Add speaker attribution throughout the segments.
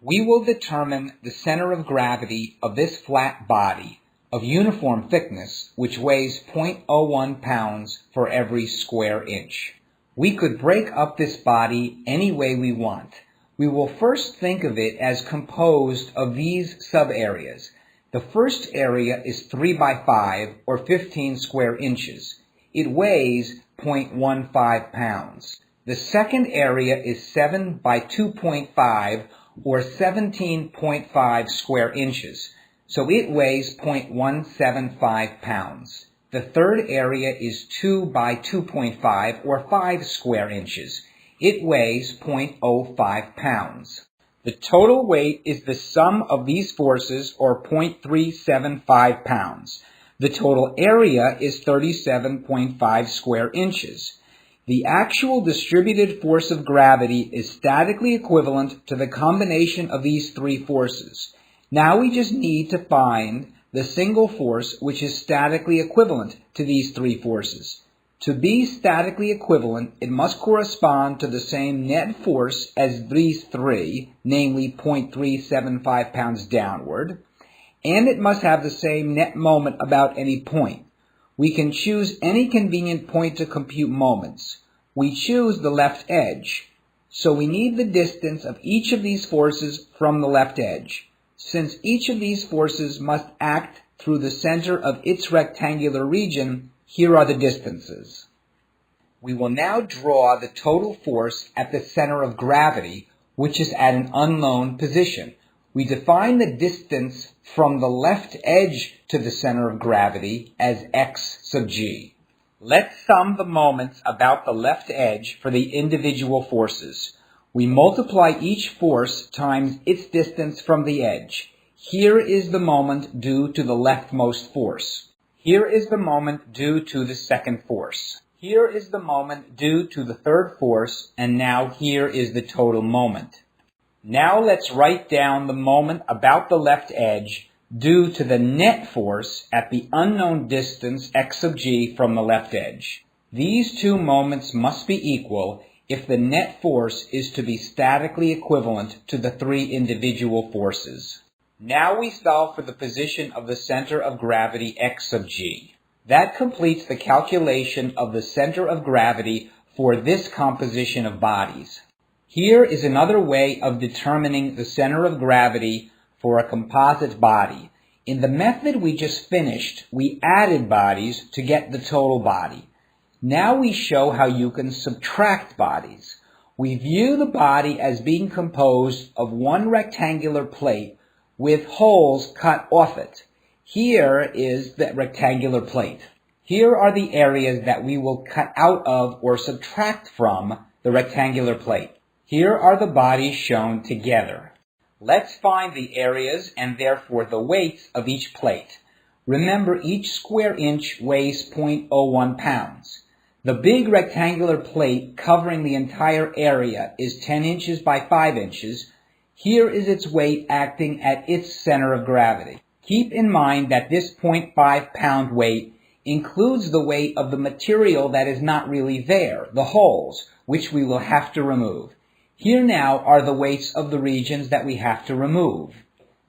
Speaker 1: We will determine the center of gravity of this flat body of uniform thickness, which weighs 0.01 pounds for every square inch. We could break up this body any way we want. We will first think of it as composed of these sub-areas. The first area is 3 by 5 or 15 square inches. It weighs 0.15 pounds. The second area is 7 by 2.5 or 17.5 square inches. So it weighs 0.175 pounds. The third area is 2 by 2.5 or 5 square inches. It weighs 0.05 pounds. The total weight is the sum of these forces, or 0.375 pounds. The total area is 37.5 square inches. The actual distributed force of gravity is statically equivalent to the combination of these three forces. Now we just need to find the single force which is statically equivalent to these three forces. To be statically equivalent, it must correspond to the same net force as these three, namely 0.375 pounds downward, and it must have the same net moment about any point. We can choose any convenient point to compute moments. We choose the left edge, so we need the distance of each of these forces from the left edge. Since each of these forces must act through the center of its rectangular region, here are the distances. We will now draw the total force at the center of gravity, which is at an unknown position. We define the distance from the left edge to the center of gravity as x sub g. Let's sum the moments about the left edge for the individual forces. We multiply each force times its distance from the edge. Here is the moment due to the leftmost force. Here is the moment due to the second force. Here is the moment due to the third force, and now here is the total moment. Now let's write down the moment about the left edge due to the net force at the unknown distance x sub g from the left edge. These two moments must be equal if the net force is to be statically equivalent to the three individual forces. Now we solve for the position of the center of gravity x sub g. That completes the calculation of the center of gravity for this composition of bodies. Here is another way of determining the center of gravity for a composite body. In the method we just finished, we added bodies to get the total body. Now we show how you can subtract bodies. We view the body as being composed of one rectangular plate with holes cut off it. Here is the rectangular plate. Here are the areas that we will cut out of or subtract from the rectangular plate. Here are the bodies shown together. Let's find the areas and therefore the weights of each plate. Remember, each square inch weighs 0.01 pounds. The big rectangular plate covering the entire area is 10 inches by 5 inches. Here is its weight acting at its center of gravity. Keep in mind that this 0.5 pound weight includes the weight of the material that is not really there, the holes, which we will have to remove. Here now are the weights of the regions that we have to remove.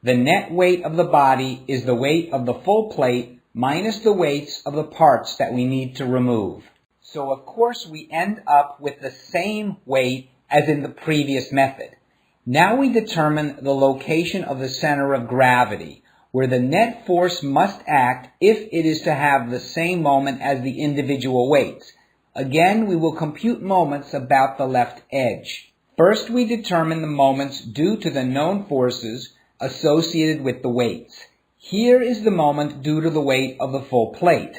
Speaker 1: The net weight of the body is the weight of the full plate minus the weights of the parts that we need to remove. So of course we end up with the same weight as in the previous method. Now we determine the location of the center of gravity, where the net force must act if it is to have the same moment as the individual weights. Again, we will compute moments about the left edge. First, we determine the moments due to the known forces associated with the weights. Here is the moment due to the weight of the full plate.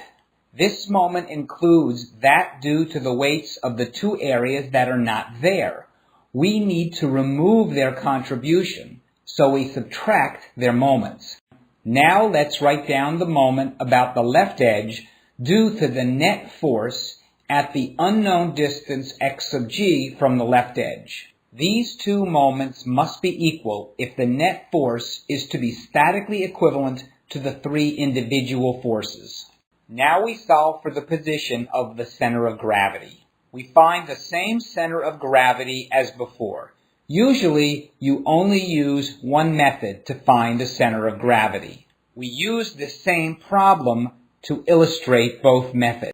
Speaker 1: This moment includes that due to the weights of the two areas that are not there. We need to remove their contribution, so we subtract their moments. Now let's write down the moment about the left edge due to the net force at the unknown distance x sub g from the left edge. These two moments must be equal if the net force is to be statically equivalent to the three individual forces. Now we solve for the position of the center of gravity. We find the same center of gravity as before. Usually, you only use one method to find the center of gravity. We use the same problem to illustrate both methods.